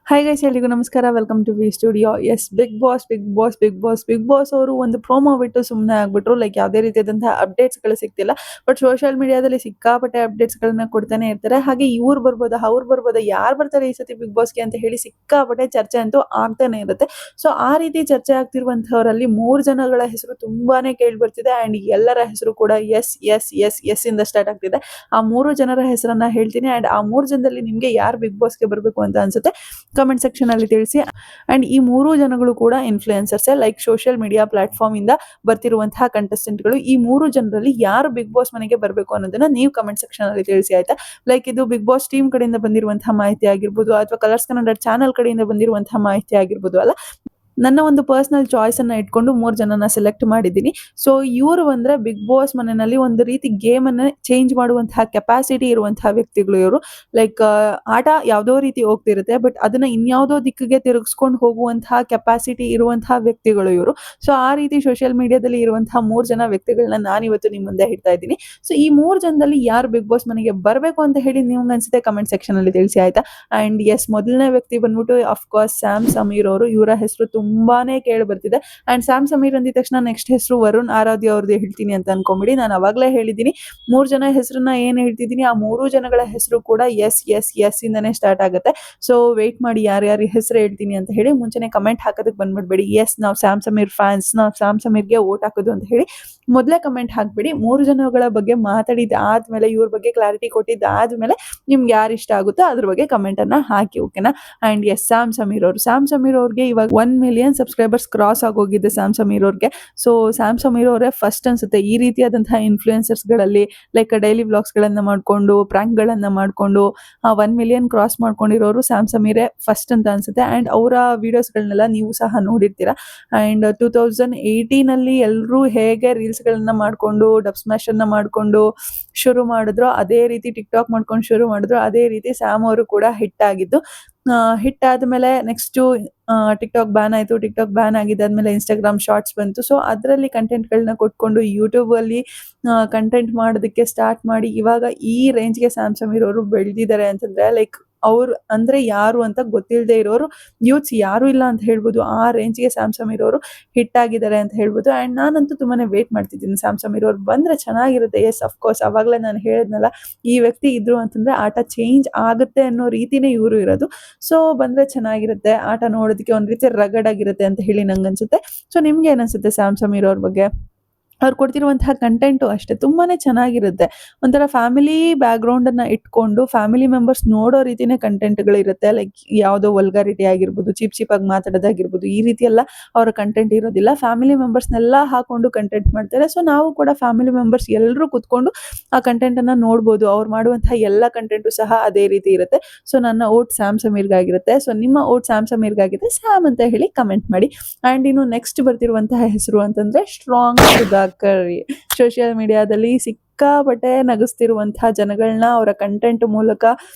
Hi guys, ಎಲ್ರಿಗೂ ನಮಸ್ಕಾರ. Welcome to V studio. Yes, Bigg Boss Bigg Boss Bigg Boss Bigg Boss ಅವರು ಒಂದು promo ಬಿಟ್ಟು ಸುಮ್ಮನೆ ಆಗ್ಬಿಟ್ರು. ಲೈಕ್ ಯಾವುದೇ ರೀತಿಯಾದಂತಹ ಅಪ್ಡೇಟ್ಸ್ಗಳು ಸಿಗ್ತಿಲ್ಲ. ಬಟ್ ಸೋಷಿಯಲ್ ಮೀಡಿಯಾದಲ್ಲಿ ಸಿಕ್ಕಾಪಟ್ಟೆ ಅಪ್ಡೇಟ್ಸ್ಗಳನ್ನ ಕೊಡ್ತಾನೆ ಇರ್ತಾರೆ. ಹಾಗೆ ಇವ್ರು ಬರ್ಬೋದಾ, ಅವ್ರು ಬರ್ಬೋದಾ, ಯಾರು ಬರ್ತಾರೆ ಈ ಸತಿ ಬಿಗ್ ಬಾಸ್ಗೆ ಅಂತ ಹೇಳಿ ಸಿಕ್ಕಾಪಟ್ಟೆ ಚರ್ಚೆ ಅಂತೂ ಆಗ್ತಾನೆ ಇರುತ್ತೆ. ಸೊ ಆ ರೀತಿ ಚರ್ಚೆ ಆಗ್ತಿರುವಂತಹವರಲ್ಲಿ 3 ಜನಗಳ ಹೆಸರು ತುಂಬಾನೇ ಕೇಳಿ ಬರ್ತಿದೆ. ಅಂಡ್ ಎಲ್ಲರ ಹೆಸರು ಕೂಡ ಎಸ್ ಎಸ್ ಎಸ್ ಎಸ್ ಇಂದ ಸ್ಟಾರ್ಟ್ ಆಗ್ತಿದೆ. ಆ 3 ಜನರ ಹೆಸರನ್ನ ಹೇಳ್ತೀನಿ. ಅಂಡ್ ಆ 3 ಜನದಲ್ಲಿ ನಿಮ್ಗೆ ಯಾರು ಬಿಗ್ ಬಾಸ್ಗೆ ಬರಬೇಕು ಅಂತ ಅನ್ಸುತ್ತೆ ಕಮೆಂಟ್ ಸೆಕ್ಷನ್ ಅಲ್ಲಿ ತಿಳಿಸಿ. ಅಂಡ್ ಈ 3 ಜನಗಳು ಕೂಡ influencers, like social media platform ಇಂದ ಬರ್ತಿರುವಂತಹ ಕಂಟೆಸ್ಟೆಂಟ್ಗಳು. ಈ 3 ಜನರಲ್ಲಿ ಯಾರು ಬಿಗ್ ಬಾಸ್ ಮನೆಗೆ ಬರಬೇಕು ಅನ್ನೋದನ್ನ ನೀವು ಕಮೆಂಟ್ ಸೆಕ್ಷನ್ ಅಲ್ಲಿ ತಿಳಿಸಿ, ಆಯ್ತಾ. ಲೈಕ್ ಇದು ಬಿಗ್ ಬಾಸ್ ಟೀಮ್ ಕಡೆಯಿಂದ ಬಂದಿರುವಂತಹ ಮಾಹಿತಿ ಆಗಿರ್ಬೋದು, ಅಥವಾ ಕಲರ್ಸ್ ಕನ್ನಡ ಚಾನಲ್ ಕಡೆಯಿಂದ ಬಂದಿರುವಂತಹ ಮಾಹಿತಿ ಆಗಿರ್ಬೋದು ಅಲ್ಲ. ನನ್ನ ಒಂದು ಪರ್ಸನಲ್ ಚಾಯ್ಸ್ ಅನ್ನ ಇಟ್ಕೊಂಡು 3 ಜನನ ಸೆಲೆಕ್ಟ್ ಮಾಡಿದ್ದೀನಿ. ಸೊ ಇವರು ಬಂದ್ರೆ ಬಿಗ್ ಬಾಸ್ ಮನೆಯಲ್ಲಿ ಒಂದು ರೀತಿ ಗೇಮ್ ಅನ್ನ ಚೇಂಜ್ ಮಾಡುವಂತಹ ಕೆಪಾಸಿಟಿ ಇರುವಂತಹ ವ್ಯಕ್ತಿಗಳು ಇವರು. ಲೈಕ್ ಆಟ ಯಾವ್ದೋ ರೀತಿ ಹೋಗ್ತಿರುತ್ತೆ, ಬಟ್ ಅದನ್ನ ಇನ್ಯಾವುದೋ ದಿಕ್ಕಿಗೆ ತಿರುಗಿಸ್ಕೊಂಡು ಹೋಗುವಂತಹ ಕೆಪಾಸಿಟಿ ಇರುವಂತಹ ವ್ಯಕ್ತಿಗಳು ಇವರು. ಸೊ ಆ ರೀತಿ ಸೋಷಿಯಲ್ ಮೀಡಿಯಾದಲ್ಲಿ ಇರುವಂತಹ 3 ಜನ ವ್ಯಕ್ತಿಗಳನ್ನ ನಾನು ಇವತ್ತು ನಿಮ್ಮ ಮುಂದೆ ಇಡ್ತಾ ಇದ್ದೀನಿ. ಸೊ ಈ 3 ಜನದಲ್ಲಿ ಯಾರು ಬಿಗ್ ಬಾಸ್ ಮನೆಗೆ ಬರಬೇಕು ಅಂತ ಹೇಳಿ ನಿಮ್ಗೆ ಅನ್ಸುತ್ತೆ ಕಮೆಂಟ್ ಸೆಕ್ಷನ್ ಅಲ್ಲಿ ತಿಳಿಸಿ, ಆಯ್ತಾ. ಅಂಡ್ ಎಸ್, ಮೊದಲನೇ ವ್ಯಕ್ತಿ ಬಂದ್ಬಿಟ್ಟು ಅಫ್ಕೋರ್ಸ್ ಸ್ಯಾಮ್ ಸಮೀರ್ ಅವರು. ಇವರ ಹೆಸರು ತುಂಬಾನೇ ಕೇಳಿ ಬರ್ತಿದೆ. ಅಂಡ್ ಸ್ಯಾಮ್ ಸಮೀರ್ ಅಂದಿದ ತಕ್ಷಣ ನೆಕ್ಸ್ಟ್ ಹೆಸರು ವರುಣ್ ಆರಾಧ್ಯ ಅವ್ರದ್ದು ಹೇಳ್ತೀನಿ ಅಂತ ಅನ್ಕೊಂಬಿಡಿ. ನಾನು ಅವಾಗಲೇ ಹೇಳಿದ್ದೀನಿ 3 ಜನ ಹೆಸರನ್ನ ಏನ್ ಹೇಳ್ತಿದ್ದೀನಿ, ಆ 3 ಜನಗಳ ಹೆಸರು ಕೂಡ ಎಸ್ ಎಸ್ ಎಸ್ ಇಂದಾನೆ ಸ್ಟಾರ್ಟ್ ಆಗುತ್ತೆ. ಸೊ ವೇಟ್ ಮಾಡಿ ಯಾರ್ಯಾರ ಹೆಸರು ಹೇಳ್ತೀನಿ ಅಂತ ಹೇಳಿ. ಮುಂಚೆನೆ ಕಮೆಂಟ್ ಹಾಕೋದಕ್ಕೆ ಬಂದ್ಬಿಡ್ಬೇಡಿ. ಎಸ್, ನಾವು ಸ್ಯಾಮ್ ಸಮೀರ್ ಫ್ಯಾನ್ಸ್, ನಾವು ಸ್ಯಾಮ್ ಸಮೀರ್ಗೆ ವೋಟ್ ಹಾಕೋದು ಅಂತ ಹೇಳಿ ಮೊದಲೇ ಕಮೆಂಟ್ ಹಾಕ್ಬಿಡಿ. 3 ಜನಗಳ ಬಗ್ಗೆ ಮಾತಾಡಿದ ಆದ್ಮೇಲೆ, ಇವ್ರ ಬಗ್ಗೆ ಕ್ಲಾರಿಟಿ ಕೊಟ್ಟಿದ್ದಾದ್ಮೇಲೆ ನಿಮ್ಗೆ ಯಾರು ಇಷ್ಟ ಆಗುತ್ತೋ ಅದ್ರ ಬಗ್ಗೆ ಕಮೆಂಟ್ ಅನ್ನ ಹಾಕಿ, ಓಕೆನಾ. ಅಂಡ್ ಎಸ್, ಸ್ಯಾಮ್ ಸಮೀರ್ ಅವ್ರಿಗೆ ಇವಾಗ 1 million ಸಬ್ಸ್ಕ್ರೈಬರ್ಸ್ ಕ್ರಾಸ್ ಆಗೋಗಿದೆ ಸ್ಯಾಮ್ ಸಮೀರ್ ಅವ್ರಿಗೆ. ಸೊ ಸ್ಯಾಮ್ ಸಮೀರ್ ಅವರೇ ಫಸ್ಟ್ ಅನ್ಸುತ್ತೆ ಈ ರೀತಿಯಾದಂತಹ ಇನ್ಫ್ಲೂಯೆನ್ಸರ್ಸ್ ಗಳಲ್ಲಿ, ಲೈಕ್ ಡೈಲಿ ವ್ಲಾಗ್ಸ್ ಗಳನ್ನ ಮಾಡ್ಕೊಂಡು, ಪ್ರಾಂಕ್ ಗಳನ್ನ ಮಾಡ್ಕೊಂಡು 1 million ಕ್ರಾಸ್ ಮಾಡ್ಕೊಂಡಿರೋರು ಸ್ಯಾಮ್ ಸಮೀರೇ ಫಸ್ಟ್ ಅಂತ ಅನ್ಸುತ್ತೆ. ಅಂಡ್ ಅವರ ವಿಡಿಯೋಸ್ ಗಳನ್ನೆಲ್ಲ ನೀವು ಸಹ ನೋಡಿರ್ತೀರಾ. ಅಂಡ್ 2018 ಅಲ್ಲಿ ಎಲ್ಲರೂ ಹೇಗೆ ರೀಲ್ಸ್ ಗಳನ್ನ ಮಾಡ್ಕೊಂಡು, ಡಬ್ ಸ್ಮ್ಯಾಶ್ ಅನ್ನ ಮಾಡ್ಕೊಂಡು ಶುರು ಮಾಡಿದ್ರು, ಅದೇ ರೀತಿ ಟಿಕ್ ಟಾಕ್ ಮಾಡ್ಕೊಂಡು ಶುರು ಮಾಡಿದ್ರು, ಅದೇ ರೀತಿ ಸ್ಯಾಮ್ ಅವರು ಕೂಡ ಹಿಟ್ ಆಗಿದ್ದು. ಹಿಟ್ ಆದ್ಮೇಲೆ ನೆಕ್ಸ್ಟ್ ಟಿಕ್ ಟಾಕ್ ಬ್ಯಾನ್ ಆಯ್ತು. ಟಿಕ್ ಟಾಕ್ ಬ್ಯಾನ್ ಆಗಿದ್ದಾದ್ಮೇಲೆ ಇನ್ಸ್ಟಾಗ್ರಾಮ್ ಶಾರ್ಟ್ಸ್ ಬಂತು. ಸೊ ಅದರಲ್ಲಿ ಕಂಟೆಂಟ್ಗಳನ್ನ ಕೊಟ್ಕೊಂಡು ಯೂಟ್ಯೂಬ್ ಅಲ್ಲಿ ಕಂಟೆಂಟ್ ಮಾಡೋದಕ್ಕೆ ಸ್ಟಾರ್ಟ್ ಮಾಡಿ ಇವಾಗ ಈ ರೇಂಜ್ಗೆ ಸ್ಯಾಮ್ ಸಮೀರ್ ಅವರು ಬೆಳೆದಿದ್ದಾರೆ ಅಂತಂದ್ರೆ, ಲೈಕ್ ಅವ್ರು ಅಂದ್ರೆ ಯಾರು ಅಂತ ಗೊತ್ತಿಲ್ಲದೆ ಇರೋರು ಯೂತ್ಸ್ ಯಾರು ಇಲ್ಲ ಅಂತ ಹೇಳ್ಬೋದು. ಆ ರೇಂಜ್ಗೆ ಸ್ಯಾಮ್ ಸಮೀರ್ ಅವರು ಹಿಟ್ ಆಗಿದ್ದಾರೆ ಅಂತ ಹೇಳ್ಬೋದು. ಅಂಡ್ ನಾನಂತೂ ತುಂಬಾನೇ ವೇಟ್ ಮಾಡ್ತಿದ್ದೀನಿ ಸ್ಯಾಮ್ ಸಮೀರ್ ಅವ್ರು ಬಂದ್ರೆ ಚೆನ್ನಾಗಿರುತ್ತೆ. ಎಸ್, ಅಫ್ಕೋರ್ಸ್ ಅವಾಗಲೇ ನಾನು ಹೇಳಿದ್ನಲ್ಲ, ಈ ವ್ಯಕ್ತಿ ಇದ್ರು ಅಂತಂದ್ರೆ ಆಟ ಚೇಂಜ್ ಆಗುತ್ತೆ ಅನ್ನೋ ರೀತಿನೇ ಇವರು ಇರೋದು. ಸೊ ಬಂದ್ರೆ ಚೆನ್ನಾಗಿರುತ್ತೆ, ಆಟ ನೋಡೋದಕ್ಕೆ ಒಂದ್ ರೀತಿ ರಗಡ್ ಆಗಿರುತ್ತೆ ಅಂತ ಹೇಳಿ ನಂಗೆ ಅನ್ಸುತ್ತೆ. ಸೊ ನಿಮ್ಗೆ ಏನ್ ಸ್ಯಾಮ್ ಸಮೀರ್ ಅವ್ರ ಬಗ್ಗೆ? ಅವ್ರು ಕೊಡ್ತಿರುವಂತಹ ಕಂಟೆಂಟು ಅಷ್ಟೇ ತುಂಬಾನೇ ಚೆನ್ನಾಗಿರುತ್ತೆ. ಒಂಥರ ಫ್ಯಾಮಿಲಿ ಬ್ಯಾಕ್ಗ್ರೌಂಡ್ ಅನ್ನ ಇಟ್ಕೊಂಡು ಫ್ಯಾಮಿಲಿ ಮೆಂಬರ್ಸ್ ನೋಡೋ ರೀತಿನೇ ಕಂಟೆಂಟ್ಗಳಿರುತ್ತೆ. ಲೈಕ್ ಯಾವುದೋ ವಲ್ಗಾರಿಟಿ ಆಗಿರ್ಬೋದು, ಚೀಪ್ ಆಗಿ ಮಾತಾಡೋದಾಗಿರ್ಬೋದು, ಈ ರೀತಿ ಎಲ್ಲ ಅವರ ಕಂಟೆಂಟ್ ಇರೋದಿಲ್ಲ. ಫ್ಯಾಮಿಲಿ ಮೆಂಬರ್ಸ್ನೆಲ್ಲ ಹಾಕೊಂಡು ಕಂಟೆಂಟ್ ಮಾಡ್ತಾರೆ. ಸೊ ನಾವು ಕೂಡ ಫ್ಯಾಮಿಲಿ ಮೆಂಬರ್ಸ್ ಎಲ್ಲರೂ ಕುತ್ಕೊಂಡು ಆ ಕಂಟೆಂಟ್ ಅನ್ನ ನೋಡ್ಬೋದು. ಅವ್ರು ಮಾಡುವಂತಹ ಎಲ್ಲ ಕಂಟೆಂಟು ಸಹ ಅದೇ ರೀತಿ ಇರುತ್ತೆ. ಸೊ ನನ್ನ ಓಟ್ ಸ್ಯಾಮ್ ಸಮೀರ್ಗಾಗಿರುತ್ತೆ. ಸೊ ನಿಮ್ಮ ಓಟ್ ಸ್ಯಾಮ್ ಸಮೀರ್ಗಾಗಿದೆ, ಸ್ಯಾಮ್ ಅಂತ ಹೇಳಿ ಕಮೆಂಟ್ ಮಾಡಿ. ಅಂಡ್ ಇನ್ನು ನೆಕ್ಸ್ಟ್ ಬರ್ತಿರುವಂತಹ ಹೆಸರು ಅಂತಂದ್ರೆ ಸ್ಟ್ರಾಂಗ್ ಸುಧಾಕರ್. ಸೋಷಿಯಲ್ ಮೀಡಿಯಾದಲ್ಲಿ ಸಿಕ್ಕಾಪಟ್ಟೆ ನಗಿಸ್ತಿರುವಂತಹ ಜನಗಳನ್ನ ಅವರ ಕಂಟೆಂಟ್ ಮೂಲಕ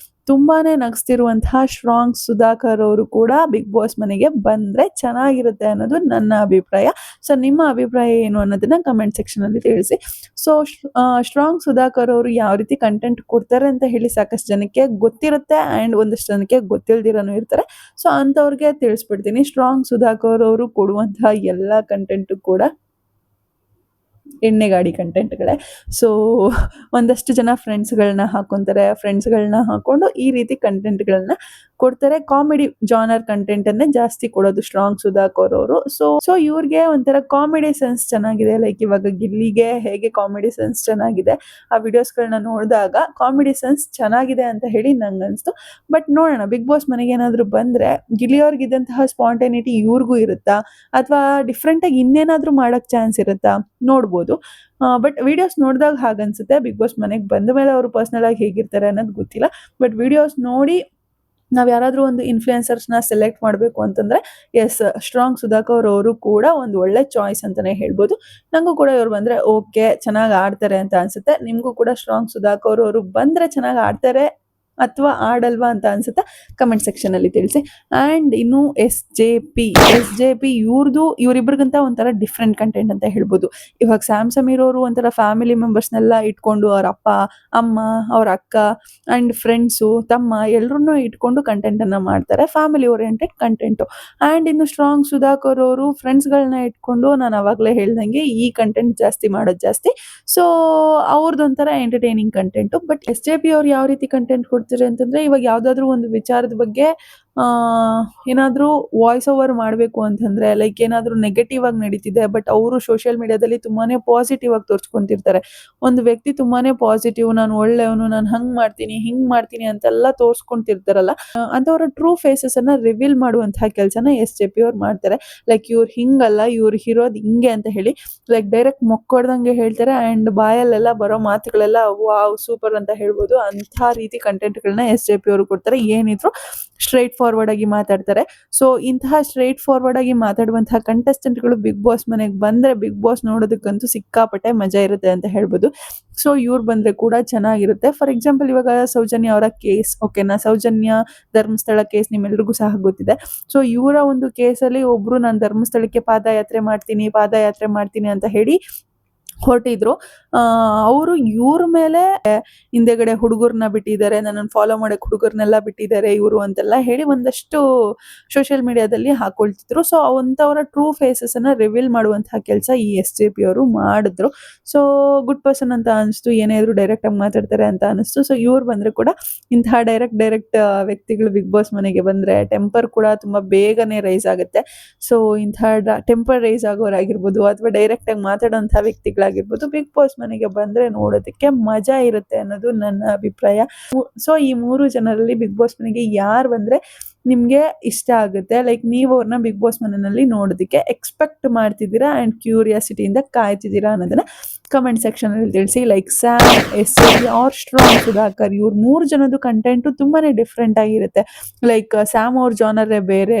ತುಂಬಾನೇ ನಗಿಸ್ತಿರುವಂತಹ ಸ್ಟ್ರಾಂಗ್ ಸುಧಾಕರ್ ಅವರು ಕೂಡ ಬಿಗ್ ಬಾಸ್ ಮನೆಗೆ ಬಂದ್ರೆ ಚೆನ್ನಾಗಿರುತ್ತೆ ಅನ್ನೋದು ನನ್ನ ಅಭಿಪ್ರಾಯ. ಸೊ ನಿಮ್ಮ ಅಭಿಪ್ರಾಯ ಏನು ಅನ್ನೋದನ್ನ ಕಮೆಂಟ್ ಸೆಕ್ಷನ್ ಅಲ್ಲಿ ತಿಳಿಸಿ. ಸೊ ಸ್ಟ್ರಾಂಗ್ ಸುಧಾಕರ್ ಅವರು ಯಾವ ರೀತಿ ಕಂಟೆಂಟ್ ಕೊಡ್ತಾರೆ ಅಂತ ಹೇಳಿ ಸಾಕಷ್ಟು ಜನಕ್ಕೆ ಗೊತ್ತಿರುತ್ತೆ, ಅಂಡ್ ಒಂದಷ್ಟು ಜನಕ್ಕೆ ಗೊತ್ತಿಲ್ದಿರನು ಇರ್ತಾರೆ. ಸೊ ಅಂತವ್ರಿಗೆ ತಿಳಿಸ್ಬಿಡ್ತೀನಿ, ಸ್ಟ್ರಾಂಗ್ ಸುಧಾಕರ್ ಅವರು ಕೊಡುವಂತಹ ಎಲ್ಲಾ ಕಂಟೆಂಟ್ ಕೂಡ ಎಣ್ಣೆಗಾಡಿ ಕಂಟೆಂಟ್ಗಳೇ. ಸೊ ಒಂದಷ್ಟು ಜನ ಫ್ರೆಂಡ್ಸ್ಗಳನ್ನ ಹಾಕೊಂಡು ಈ ರೀತಿ ಕಂಟೆಂಟ್ಗಳನ್ನ ಕೊಡ್ತಾರೆ. ಕಾಮಿಡಿ ಜಾನರ್ ಕಂಟೆಂಟ್ ಅನ್ನೇ ಜಾಸ್ತಿ ಕೊಡೋದು ಸ್ಟ್ರಾಂಗ್ ಸುಧಾಕರ್ ಅವರು. ಸೊ ಇವ್ರಿಗೆ ಒಂಥರ ಕಾಮಿಡಿ ಸೆನ್ಸ್ ಚೆನ್ನಾಗಿದೆ. ಲೈಕ್ ಇವಾಗ ಗಿಲ್ಲಿಗೆ ಹೇಗೆ ಕಾಮಿಡಿ ಸೆನ್ಸ್ ಚೆನ್ನಾಗಿದೆ, ಆ ವಿಡಿಯೋಸ್ಗಳನ್ನ ನೋಡಿದಾಗ ಕಾಮಿಡಿ ಸೆನ್ಸ್ ಚೆನ್ನಾಗಿದೆ ಅಂತ ಹೇಳಿ ನಂಗೆ ಅನ್ಸ್ತು. ಬಟ್ ನೋಡೋಣ, ಬಿಗ್ ಬಾಸ್ ಮನೆಗೆ ಏನಾದ್ರು ಬಂದ್ರೆ ಗಿಲ್ಲಿಯವ್ರಿಗಿದ್ದಂತಹ ಸ್ಪಾಂಟೇನಿಟಿ ಇವ್ರಿಗೂ ಇರುತ್ತಾ, ಅಥವಾ ಡಿಫ್ರೆಂಟ್ ಆಗಿ ಇನ್ನೇನಾದ್ರೂ ಮಾಡಕ್ ಚಾನ್ಸ್ ಇರುತ್ತಾ ನೋಡ್ಬೋದು. ಬಟ್ ವಿಡಿಯೋಸ್ ನೋಡಿದಾಗ ಹಾಗನ್ಸುತ್ತೆ. ಬಿಗ್ ಬಾಸ್ ಮನೆಗೆ ಬಂದ ಮೇಲೆ ಅವರು ಪರ್ಸನಲ್ ಆಗಿ ಹೇಗಿರ್ತಾರೆ ಅನ್ನೋದು ಗೊತ್ತಿಲ್ಲ. ಬಟ್ ವಿಡಿಯೋಸ್ ನೋಡಿ ನಾವ್ ಯಾರಾದ್ರೂ ಒಂದು ಇನ್ಫ್ಲೂಯೆನ್ಸರ್ಸ್ನ ಸೆಲೆಕ್ಟ್ ಮಾಡಬೇಕು ಅಂತಂದ್ರೆ ಎಸ್, ಸ್ಟ್ರಾಂಗ್ ಸುಧಾಕರ್ ಅವರು ಕೂಡ ಒಂದು ಒಳ್ಳೆ ಚಾಯ್ಸ್ ಅಂತಾನೆ ಹೇಳ್ಬೋದು. ನಂಗೂ ಕೂಡ ಇವ್ರು ಬಂದ್ರೆ ಓಕೆ, ಚೆನ್ನಾಗಿ ಆಡ್ತಾರೆ ಅಂತ ಅನ್ಸುತ್ತೆ. ನಿಮ್ಗೂ ಕೂಡ ಸ್ಟ್ರಾಂಗ್ ಸುಧಾಕರ್ ಅವರು ಬಂದ್ರೆ ಚೆನ್ನಾಗಿ ಆಡ್ತಾರೆ ಅಥವಾ ಆಡಲ್ವಾ ಅಂತ ಅನ್ಸುತ್ತಾ ಕಮೆಂಟ್ ಸೆಕ್ಷನಲ್ಲಿ ತಿಳಿಸಿ. ಆ್ಯಂಡ್ ಇನ್ನು ಎಸ್ ಜೆ ಪಿ ಇವರಿಬ್ರಿಗಿಂತ ಒಂಥರ ಡಿಫ್ರೆಂಟ್ ಕಂಟೆಂಟ್ ಅಂತ ಹೇಳ್ಬೋದು. ಇವಾಗ ಸ್ಯಾಮ್ ಸಮೀರ್ ಅವರು ಒಂಥರ ಫ್ಯಾಮಿಲಿ ಮೆಂಬರ್ಸ್ನೆಲ್ಲ ಇಟ್ಕೊಂಡು ಅವ್ರ ಅಪ್ಪ ಅಮ್ಮ ಅವ್ರ ಅಕ್ಕ ಆ್ಯಂಡ್ ಫ್ರೆಂಡ್ಸು ತಮ್ಮ ಎಲ್ಲರನ್ನೂ ಇಟ್ಕೊಂಡು ಕಂಟೆಂಟನ್ನು ಮಾಡ್ತಾರೆ, ಫ್ಯಾಮಿಲಿ ಓರಿಯೆಂಟೆಡ್ ಕಂಟೆಂಟು. ಆ್ಯಂಡ್ ಇನ್ನು ಸ್ಟ್ರಾಂಗ್ ಸುಧಾಕರ್ ಅವರು ಫ್ರೆಂಡ್ಸ್ಗಳನ್ನ ಇಟ್ಕೊಂಡು ನಾನು ಅವಾಗಲೇ ಹೇಳ್ದಂಗೆ ಈ ಕಂಟೆಂಟ್ ಜಾಸ್ತಿ ಮಾಡೋದು ಜಾಸ್ತಿ. ಸೊ ಅವ್ರದ್ದೊಂಥರ ಎಂಟರ್ಟೈನಿಂಗ್ ಕಂಟೆಂಟು. ಬಟ್ ಎಸ್.ಜೆ.ಪಿ ಅವ್ರು ಯಾವ ರೀತಿ ಕಂಟೆಂಟ್ ಕೊಡ್ತಾರೆ ಅಂತಂದರೆ, ಇವಾಗ ಯಾವುದಾದ್ರೂ ಒಂದು ವಿಚಾರದ ಬಗ್ಗೆ ಏನಾದರೂ ವಾಯ್ಸ್ ಓವರ್ ಮಾಡಬೇಕು ಅಂತಂದರೆ, ಲೈಕ್ ಏನಾದರೂ ನೆಗೆಟಿವ್ ಆಗಿ ನಡೀತಿದೆ ಬಟ್ ಅವರು ಸೋಷಿಯಲ್ ಮೀಡಿಯಾದಲ್ಲಿ ತುಂಬಾ ಪಾಸಿಟಿವ್ ಆಗಿ ತೋರಿಸ್ಕೊತಿರ್ತಾರೆ. ಒಂದು ವ್ಯಕ್ತಿ ತುಂಬಾ ಪಾಸಿಟಿವ್, ನಾನು ಒಳ್ಳೆಯವನು, ನಾನು ಹಂಗೆ ಮಾಡ್ತೀನಿ ಹಿಂಗೆ ಮಾಡ್ತೀನಿ ಅಂತೆಲ್ಲ ತೋರಿಸ್ಕೊಂತಿರ್ತಾರಲ್ಲ, ಅಂಥವ್ರ ಟ್ರೂ ಫೇಸಸನ್ನು ರಿವೀಲ್ ಮಾಡುವಂತಹ ಕೆಲಸನ ಎಸ್.ಜೆ.ಪಿ ಅವ್ರು ಮಾಡ್ತಾರೆ. ಲೈಕ್ ಇವ್ರು ಹಿಂಗಲ್ಲ, ಇವ್ರು ಇರೋದು ಹಿಂಗೆ ಅಂತ ಹೇಳಿ ಲೈಕ್ ಡೈರೆಕ್ಟ್ ಮೊಕ್ಕೊಡ್ದಂಗೆ ಹೇಳ್ತಾರೆ. ಆ್ಯಂಡ್ ಬಾಯಲ್ಲೆಲ್ಲ ಬರೋ ಮಾತುಗಳೆಲ್ಲ ವಾವ್ ಸೂಪರ್ ಅಂತ ಹೇಳ್ಬೋದು. ಅಂಥ ರೀತಿ ಕಂಟೆಂಟ್ಗಳನ್ನ ಎಸ್.ಜೆ.ಪಿ ಅವರು ಕೊಡ್ತಾರೆ. ಏನಿದ್ರು ಸ್ಟ್ರೈಟ್ ಫಾರ್ವರ್ಡ್ ಆಗಿ ಮಾತಾಡ್ತಾರೆ. ಸೊ ಇಂತಹ ಸ್ಟ್ರೈಟ್ ಫಾರ್ವರ್ಡ್ ಆಗಿ ಮಾತಾಡುವಂತಹ ಕಂಟೆಸ್ಟೆಂಟ್ಗಳು ಬಿಗ್ ಬಾಸ್ ಮನೆಗೆ ಬಂದರೆ ಬಿಗ್ ಬಾಸ್ ನೋಡೋದಕ್ಕಂತೂ ಸಿಕ್ಕಾಪಟ್ಟೆ ಮಜಾ ಇರುತ್ತೆ ಅಂತ ಹೇಳ್ಬೋದು. ಸೊ ಇವ್ರು ಬಂದರೆ ಕೂಡ ಚೆನ್ನಾಗಿರುತ್ತೆ. ಫಾರ್ ಎಕ್ಸಾಂಪಲ್ ಇವಾಗ ಸೌಜನ್ಯ ಅವರ ಕೇಸ್, ಓಕೆನಾ, ಸೌಜನ್ಯ ಧರ್ಮಸ್ಥಳ ಕೇಸ್ ನಿಮ್ಮೆಲ್ರಿಗೂ ಸಹ ಗೊತ್ತಿದೆ. ಸೊ ಇವರ ಒಂದು ಕೇಸಲ್ಲಿ ಒಬ್ಬರು ನಾನು ಧರ್ಮಸ್ಥಳಕ್ಕೆ ಪಾದಯಾತ್ರೆ ಮಾಡ್ತೀನಿ ಅಂತ ಹೇಳಿ ಹೊರಟಿದ್ರು. ಅವರು ಇವ್ರ ಮೇಲೆ ಹಿಂದೆಗಡೆ ಹುಡುಗರನ್ನ ಬಿಟ್ಟಿದ್ದಾರೆ, ನನ್ನನ್ನು ಫಾಲೋ ಮಾಡೋಕ್ಕೆ ಹುಡುಗರನ್ನೆಲ್ಲ ಬಿಟ್ಟಿದ್ದಾರೆ ಇವರು ಅಂತೆಲ್ಲ ಹೇಳಿ ಒಂದಷ್ಟು ಸೋಷಿಯಲ್ ಮೀಡಿಯಾದಲ್ಲಿ ಹಾಕೊಳ್ತಿದ್ರು. ಸೊ ಅಂಥವರ ಟ್ರೂ ಫೇಸಸನ್ನು ರಿವೀಲ್ ಮಾಡುವಂತಹ ಕೆಲಸ ಈ ಎಸ್.ಜೆ.ಪಿ ಅವರು ಮಾಡಿದ್ರು. ಸೊ ಗುಡ್ ಪರ್ಸನ್ ಅಂತ ಅನಿಸ್ತು, ಏನೇ ಇದ್ರು ಡೈರೆಕ್ಟಾಗಿ ಮಾತಾಡ್ತಾರೆ ಅಂತ ಅನಿಸ್ತು. ಸೊ ಇವ್ರು ಬಂದರೆ ಕೂಡ ಇಂತಹ ಡೈರೆಕ್ಟ್ ವ್ಯಕ್ತಿಗಳು ಬಿಗ್ ಬಾಸ್ ಮನೆಗೆ ಬಂದರೆ ಟೆಂಪರ್ ಕೂಡ ತುಂಬ ಬೇಗನೆ ರೈಸ್ ಆಗುತ್ತೆ. ಸೊ ಇಂತಹ ಟೆಂಪರ್ ರೈಸ್ ಆಗೋರಾಗಿರ್ಬೋದು ಅಥವಾ ಡೈರೆಕ್ಟಾಗಿ ಮಾತಾಡೋಂಥ ವ್ಯಕ್ತಿಗಳಾಗಿರ್ಬೋದು ಬಿಗ್ ಬಾಸ್ ಮನೆಗೆ ಬಂದರೆ ನೋಡೋದಕ್ಕೆ ಮಜಾ ಇರುತ್ತೆ ಅನ್ನೋದು ನನ್ನ ಅಭಿಪ್ರಾಯ. ಸೊ ಈ 3 ಜನರಲ್ಲಿ ಬಿಗ್ ಬಾಸ್ ಮನೆಗೆ ಯಾರು ಬಂದರೆ ನಿಮಗೆ ಇಷ್ಟ ಆಗುತ್ತೆ, ಲೈಕ್ ನೀವು ಅವ್ರನ್ನ ಬಿಗ್ ಬಾಸ್ ಮನೆಯಲ್ಲಿ ನೋಡೋದಕ್ಕೆ ಎಕ್ಸ್ಪೆಕ್ಟ್ ಮಾಡ್ತಿದ್ದೀರಾ ಆ್ಯಂಡ್ ಕ್ಯೂರಿಯಾಸಿಟಿಯಿಂದ ಕಾಯ್ತಿದ್ದೀರಾ ಅನ್ನೋದನ್ನು ಕಮೆಂಟ್ ಸೆಕ್ಷನಲ್ಲಿ ತಿಳಿಸಿ. Like Sam, SJP or strong Sudhakar, ಇವ್ರು 3 ಜನದ್ದು ಕಂಟೆಂಟು ತುಂಬಾ ಡಿಫ್ರೆಂಟ್ ಆಗಿರುತ್ತೆ. ಲೈಕ್ ಸ್ಯಾಮ್ ಅವ್ರ ಜಾನರೇ ಬೇರೆ,